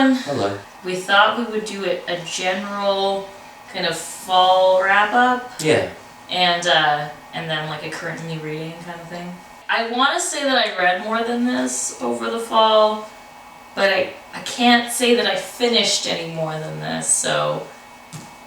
everyone. Hello. We thought we would do a general kind of fall wrap-up. Yeah. And then like a currently reading kind of thing. I want to say that I read more than this over the fall, but I can't say that I finished any more than this, so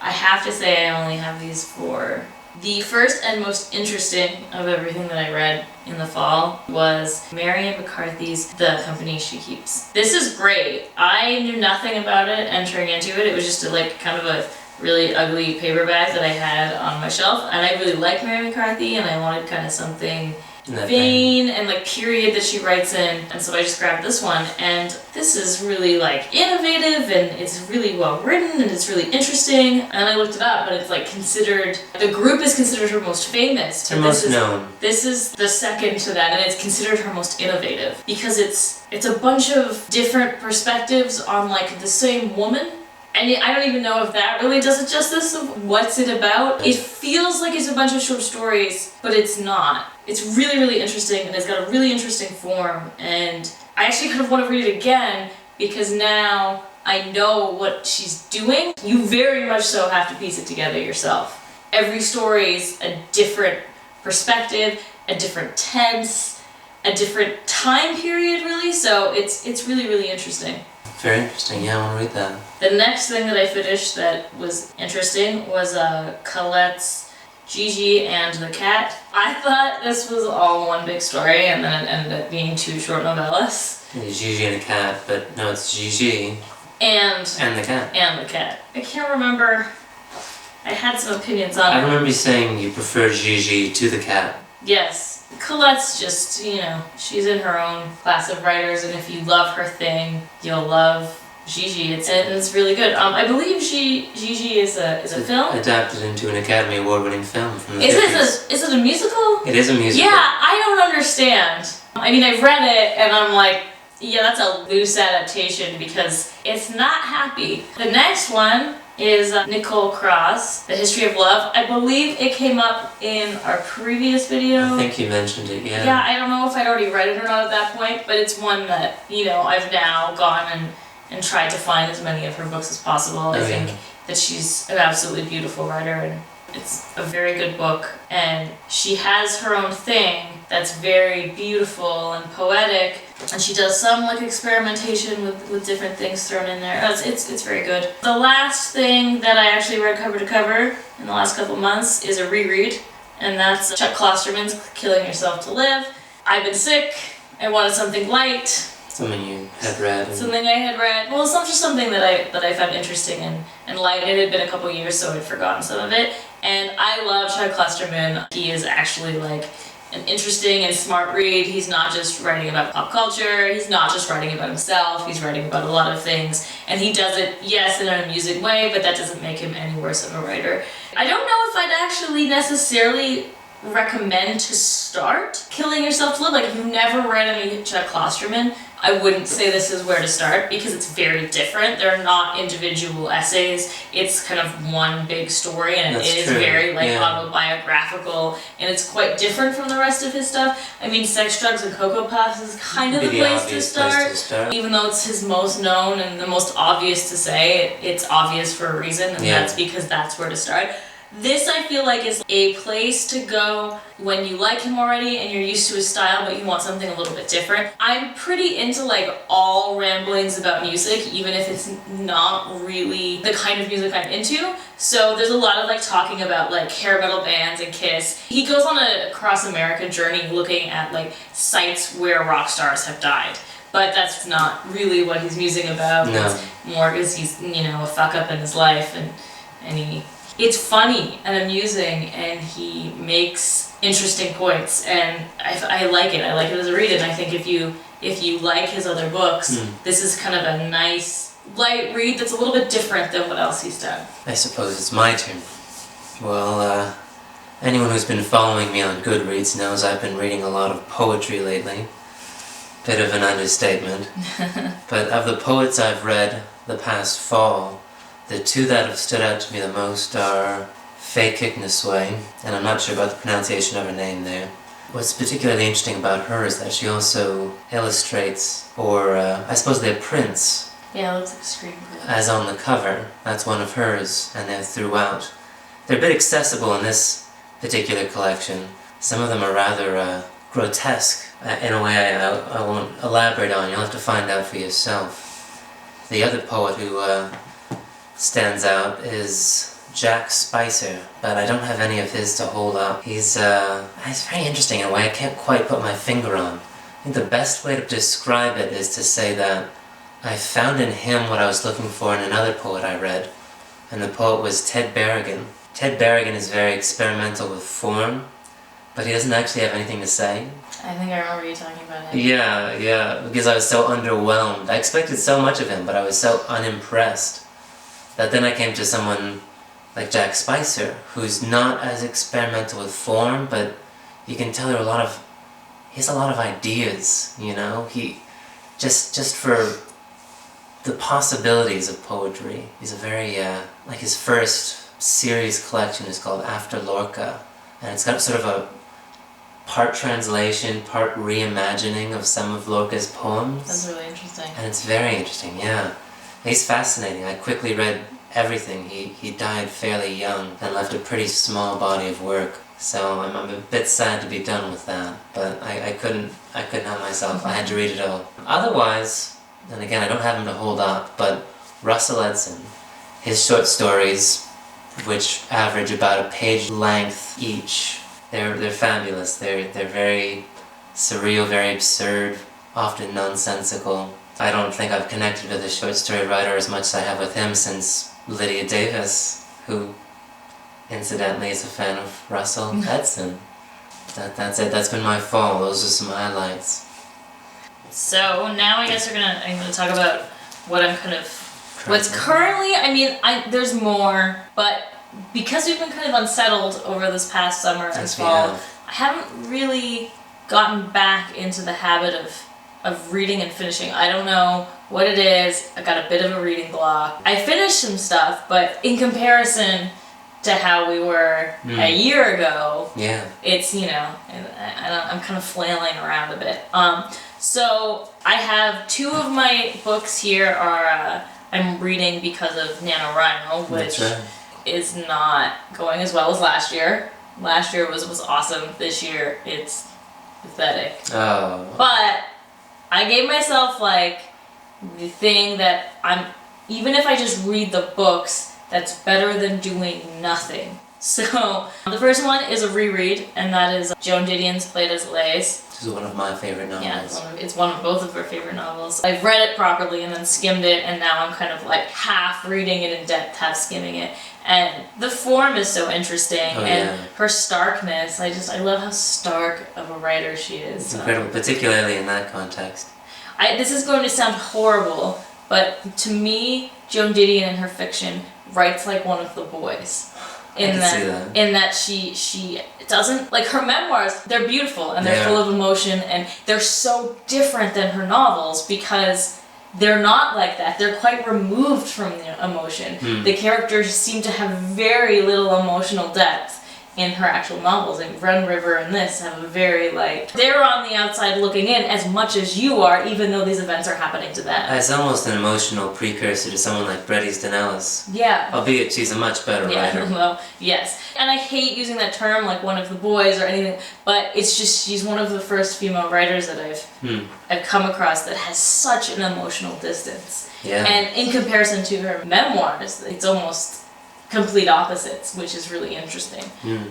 I have to say I only have these 4. The first and most interesting of everything that I read in the fall was Marion McCarthy's The Company She Keeps. This is great. I knew nothing about it entering into it. It was just kind of a really ugly paperback that I had on my shelf, and I really like Marion McCarthy, and I wanted kind of something vain and like period that she writes in, and so I just grabbed this one, and this is really like innovative, and it's really well written, and it's really interesting. And I looked it up, and it's like considered, the group is considered her most famous. Her most known. This is the second to that, and it's considered her most innovative because it's a bunch of different perspectives on like the same woman. And I don't even know if that really does it justice of what's it about. It feels like it's a bunch of short stories, but it's not. It's really, really interesting, and it's got a really interesting form, and I actually kind of want to read it again because now I know what she's doing. You very much so have to piece it together yourself. Every story is a different perspective, a different tense, a different time period, really, so it's really, really interesting. Very interesting, yeah, I want to read that. The next thing that I finished that was interesting was Colette's Gigi and The Cat. I thought this was all one big story, and then it ended up being 2 short novellas. It's Gigi and The Cat, but no, it's Gigi and The Cat. And The Cat. I can't remember. I had some opinions on it. I remember you saying you prefer Gigi to The Cat. Yes. Colette's just, she's in her own class of writers, and if you love her thing, you'll love Gigi. It's really good. I believe Gigi is a film. Adapted into an Academy Award-winning film from the 50s. Is it a musical? It is a musical. Yeah, I don't understand. I mean, I read it, and I'm like, yeah, that's a loose adaptation because it's not happy. The next one is Nicole Krauss, The History of Love. I believe it came up in our previous video. I think you mentioned it, yeah. Yeah, I don't know if I'd already read it or not at that point, but it's one that, I've now gone and tried to find as many of her books as possible. I think that she's an absolutely beautiful writer, and it's a very good book, and she has her own thing that's very beautiful and poetic, and she does some like experimentation with different things thrown in there. It's very good. The last thing that I actually read cover to cover in the last couple months is a reread, and that's Chuck Klosterman's Killing Yourself to Live. I've been sick, I wanted something light. Something you had read. Something I had read. Well, it's not just something that I found interesting and light. It had been a couple years, so I'd forgotten some of it. And I love Ted Klosterman. He is actually like an interesting and smart read. He's not just writing about pop culture. He's not just writing about himself. He's writing about a lot of things. And he does it, yes, in an amusing way, but that doesn't make him any worse of a writer. I don't know if I'd actually necessarily recommend to start Killing Yourself to Live. Like, if you've never read any Chuck Klosterman, I wouldn't say this is where to start because it's very different. They're not individual essays. It's kind of one big story, and it is very autobiographical, and it's quite different from the rest of his stuff. I mean, Sex, Drugs, and Cocoa Puffs is kind of the place to start. Even though it's his most known and the most obvious to say, it's obvious for a reason, and that's because that's where to start. This, I feel like, is a place to go when you like him already and you're used to his style, but you want something a little bit different. I'm pretty into like all ramblings about music, even if it's not really the kind of music I'm into. So there's a lot of like talking about like hair metal bands and Kiss. He goes on a cross America journey looking at like sites where rock stars have died. But that's not really what he's musing about. No. It's more because he's, a fuck up in his life, and it's funny and amusing, and he makes interesting points, and I like it. I like it as a read, and I think if you like his other books, this is kind of a nice, light read that's a little bit different than what else he's done. I suppose it's my turn. Well, anyone who's been following me on Goodreads knows I've been reading a lot of poetry lately. Bit of an understatement. But of the poets I've read the past fall, the 2 that have stood out to me the most are Faye Kicknosway, and I'm not sure about the pronunciation of her name there. What's particularly interesting about her is that she also illustrates, or I suppose they're prints, Yeah, it looks like a screenplay. As on the cover. That's one of hers, and they're throughout. They're a bit accessible in this particular collection. Some of them are rather grotesque in a way I won't elaborate on. You'll have to find out for yourself. The other poet who stands out is Jack Spicer, but I don't have any of his to hold up. He's very interesting in a way I can't quite put my finger on. I think the best way to describe it is to say that I found in him what I was looking for in another poet I read, and the poet was Ted Berrigan. Ted Berrigan is very experimental with form, but he doesn't actually have anything to say. I think I remember you talking about him. Yeah, because I was so underwhelmed. I expected so much of him, but I was so unimpressed that then I came to someone like Jack Spicer, who's not as experimental with form, but you can tell he has a lot of ideas, you know? He, just for the possibilities of poetry. He's a very, like his first series collection is called After Lorca, and it's got sort of a part translation, part reimagining of some of Lorca's poems. That's really interesting. And it's very interesting, yeah. He's fascinating. I quickly read everything. He died fairly young and left a pretty small body of work. So I'm a bit sad to be done with that, but I couldn't help myself. I had to read it all. Otherwise, and again, I don't have him to hold up, but Russell Edson, his short stories, which average about a page length each, they're fabulous. They're very surreal, very absurd, often nonsensical. I don't think I've connected with a short story writer as much as I have with him since Lydia Davis, who incidentally is a fan of Russell Edson. That's it. That's been my fall. Those are some highlights. So now I guess I'm gonna talk about what I'm what's currently. I mean, there's more, but because we've been kind of unsettled over this past summer and fall, I haven't really gotten back into the habit of reading and finishing. I don't know what it is. I got a bit of a reading block. I finished some stuff, but in comparison to how we were a year ago, it's, you know, I'm kind of flailing around a bit. So I have two of my books here are I'm reading because of NaNoWriMo, which is not going as well as last year. Last year was awesome. This year it's pathetic. Oh. But I gave myself like the thing that even if I just read the books, that's better than doing nothing. So the first one is a reread, and that is Joan Didion's Play As It Lays. This is one of my favorite novels. Yeah, it's one of both of her favorite novels. I've read it properly and then skimmed it, and now I'm kind of like half reading it in depth, half skimming it. And the form is so interesting, her starkness. I love how stark of a writer she is. It's incredible, particularly in that context. This is going to sound horrible, but to me, Joan Didion in her fiction writes like one of the boys. In that she doesn't, like, her memoirs, they're beautiful and they're full of emotion, and they're so different than her novels because they're not like that. They're quite removed from the emotion. The characters seem to have very little emotional depth in her actual novels, and Run River and this have a very, like, they're on the outside looking in as much as you are, even though these events are happening to them. It's almost an emotional precursor to someone like Bret Easton Ellis. Yeah. Albeit she's a much better writer. Well, yes. And I hate using that term, like one of the boys or anything, but it's just, she's one of the first female writers that I've come across that has such an emotional distance. Yeah. And in comparison to her memoirs, it's almost complete opposites, which is really interesting.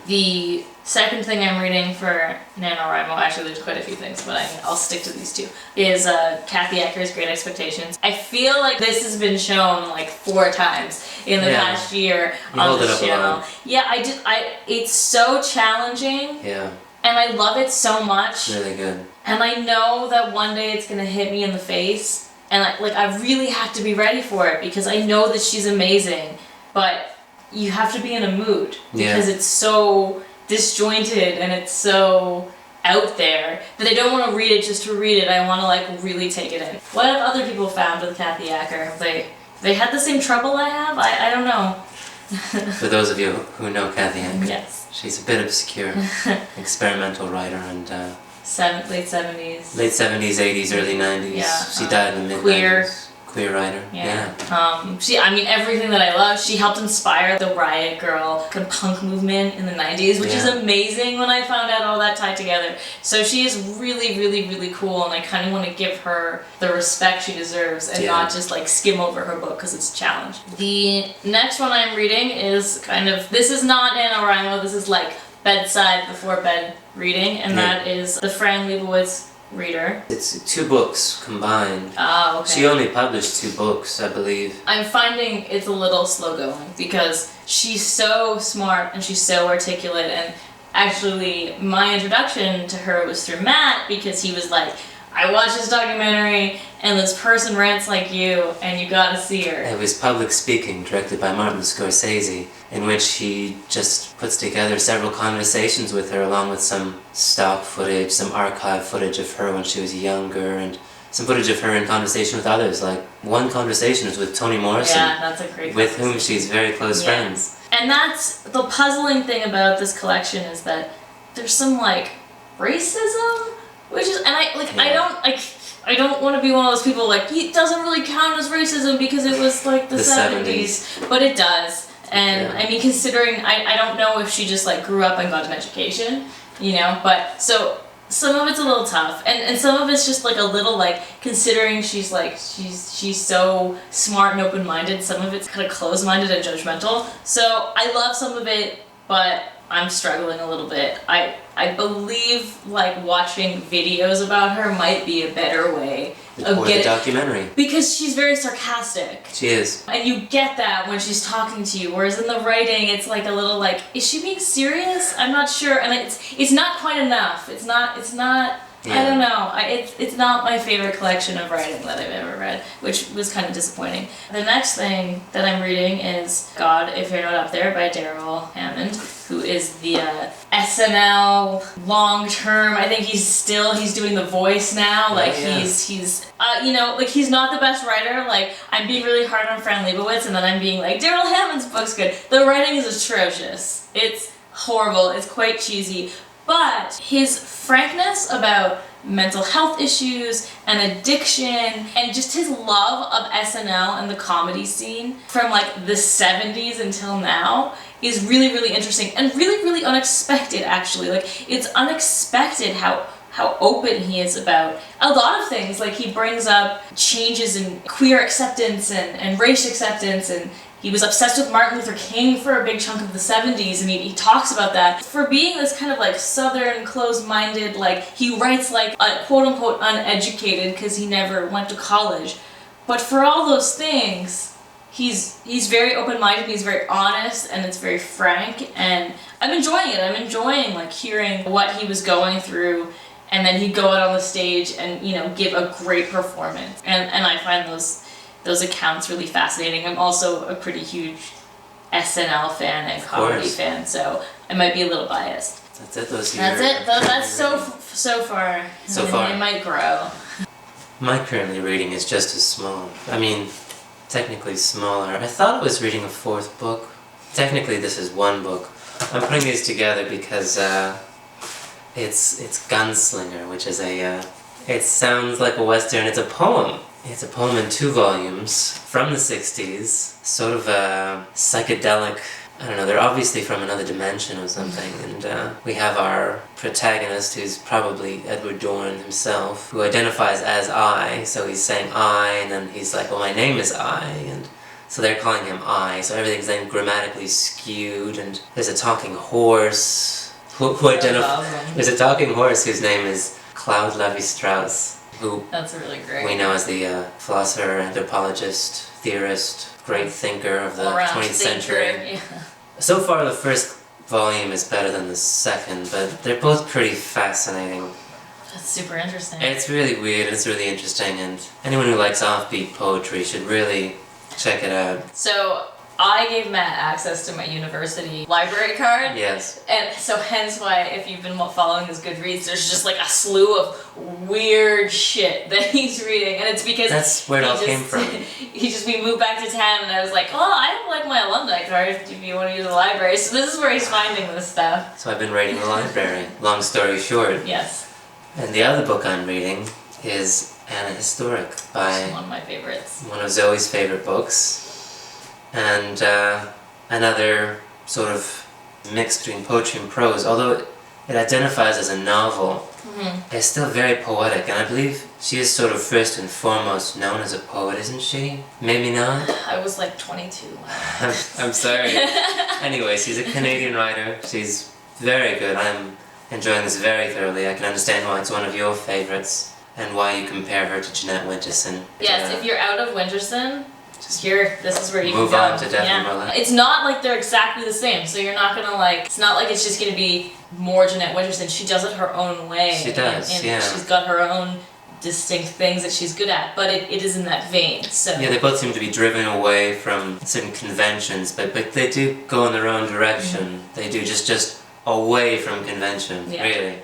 The second thing I'm reading for NaNoWriMo, actually there's quite a few things, but I'll stick to these two, is Kathy Ecker's Great Expectations. I feel like this has been shown like 4 times in the past year on the channel. Yeah, it's so challenging. Yeah. And I love it so much. It's really good. And I know that one day it's gonna hit me in the face, and I really have to be ready for it because I know that she's amazing, but you have to be in a mood because it's so disjointed and it's so out there that I don't want to read it just to read it. I want to like really take it in. What have other people found with Kathy Ecker? Have they had the same trouble I have? I don't know. For those of you who know Kathy Ecker, yes, she's a bit obscure, experimental writer, and late 70s. Late 70s, 80s, early 90s. Yeah, She died in the mid-90s. queer writer. Yeah. Everything that I love. She helped inspire the Riot Girl kind of punk movement in the 90s, which is amazing when I found out all that tied together. So she is really, really, really cool, and I kind of want to give her the respect she deserves and not just like skim over her book because it's a challenge. The next one I'm reading is this is not NaNoWriMo, this is like bedside before bed reading, and that is the Fran Lebowitz Reader. It's 2 books combined. Oh, okay. She only published 2 books, I believe. I'm finding it's a little slow going because she's so smart and she's so articulate, and actually my introduction to her was through Matt because he was like, I watched this documentary and this person rants like you and you gotta see her. It was Public Speaking, directed by Martin Scorsese, in which he just puts together several conversations with her along with some stock footage, some archive footage of her when she was younger, and some footage of her in conversation with others. Like, one conversation is with Toni Morrison. Yeah, that's a great with whom she's very close friends. And that's the puzzling thing about this collection, is that there's some like racism, which is, and I don't want to be one of those people like, it doesn't really count as racism because it was like the 70s, but it does. And I mean, considering, I don't know if she just like grew up and got an education, but so some of it's a little tough, and some of it's just like a little like, considering she's so smart and open-minded, some of it's kind of closed-minded and judgmental. So I love some of it, but I'm struggling a little bit. I believe like watching videos about her might be a better way of getting, the documentary, because she's very sarcastic. She is, and you get that when she's talking to you. Whereas in the writing, it's like a little like, is she being serious? I'm not sure, and it's not quite enough. It's not. I don't know. It's not my favorite collection of writing that I've ever read, which was kind of disappointing. The next thing that I'm reading is God, If You're Not Up There by Daryl Hammond, who is the SNL long-term. I think he's doing the voice now. Like he's he's not the best writer. Like, I'm being really hard on Fran Lebowitz, and then I'm being like, Daryl Hammond's book's good. The writing is atrocious. It's horrible. It's quite cheesy. But his frankness about mental health issues and addiction and just his love of SNL and the comedy scene from like the 70s until now is really, really interesting and really, really unexpected, actually. Like, it's unexpected how open he is about a lot of things. Like, he brings up changes in queer acceptance and race acceptance, and he was obsessed with Martin Luther King for a big chunk of the 70s, and he talks about that. For being this kind of like southern, closed-minded, like, he writes like a quote-unquote uneducated because he never went to college. But for all those things, he's very open-minded, he's very honest, and it's very frank, and I'm enjoying it. I'm enjoying like hearing what he was going through, and then he'd go out on the stage and, give a great performance. And I find those accounts really fascinating. I'm also a pretty huge SNL fan and comedy fan, so I might be a little biased. That's it. That's so far. So far. It might grow. My currently reading is just as small. I mean, technically smaller. I thought I was reading a 4th book. Technically, this is 1 book. I'm putting these together because it's Gunslinger, which is it sounds like a Western. It's a poem. It's a poem in 2 volumes from the 60s, sort of a psychedelic, I don't know, they're obviously from another dimension or something, and we have our protagonist, who's probably Edward Dorn himself, who identifies as I, so he's saying I, and then he's like, well, my name is I, and so they're calling him I, so everything's then grammatically skewed, and there's a talking horse, there's a talking horse whose name is Claude Levi-Strauss, who that's really great. We know as the philosopher, anthropologist, theorist, great thinker of the 20th century. Yeah. So far, the first volume is better than the second, but they're both pretty fascinating. That's super interesting. It's really weird, it's really interesting, and anyone who likes offbeat poetry should really check it out. So, I gave Matt access to my university library card. Yes. And so hence why, if you've been following his Goodreads, there's just like a slew of weird shit that he's reading. And it's because that's where it all came from. We moved back to town, and I was like, oh, I have like my alumni card if you want to use the library. So this is where he's finding this stuff. So I've been raiding the library. Long story short. Yes. And the other book I'm reading is and Historic by One of my favorites. one of Zoe's favorite books. And another sort of mix between poetry and prose, although it identifies as a novel. It's still very poetic, and I believe she is sort of first and foremost known as a poet, isn't she? Maybe not? I was like 22. I'm sorry. Anyway, she's a Canadian writer. She's very good. I'm enjoying this very thoroughly. I can understand why it's one of your favorites and why you compare her to Jeanette Winterson. Yes, if you're out of Winterson, this is where you move can go. on to Devin Merlin. It's not like they're exactly the same, so you're not gonna like, it's not like it's just gonna be more Jeanette Winterson. She does it her own way. She does, and yeah. She's got her own distinct things that she's good at, but it is in that vein, so. Yeah, they both seem to be driven away from certain conventions, but they do go in their own direction. They do just away from convention, really.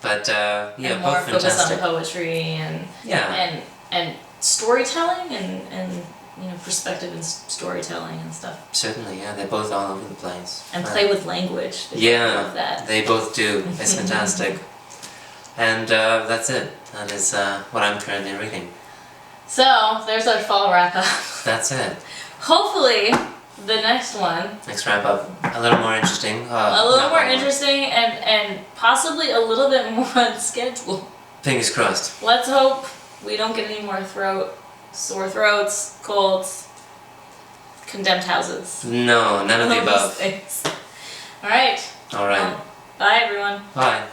But yeah, and both more focus on fantastic. poetry and storytelling and you know, perspective and storytelling and stuff. Certainly, yeah, they're both all over the place. And play with language. Yeah, love that. they both do. It's fantastic. And that's it. That is what I'm currently reading. So, there's our fall wrap-up. That's it. Hopefully, the next one... Next wrap-up, a little more interesting. a little more interesting and possibly a little bit more on schedule. Fingers crossed. Let's hope we don't get any more sore throats, colds, condemned houses. No, none of the above. Alright. Alright. Bye, everyone. Bye.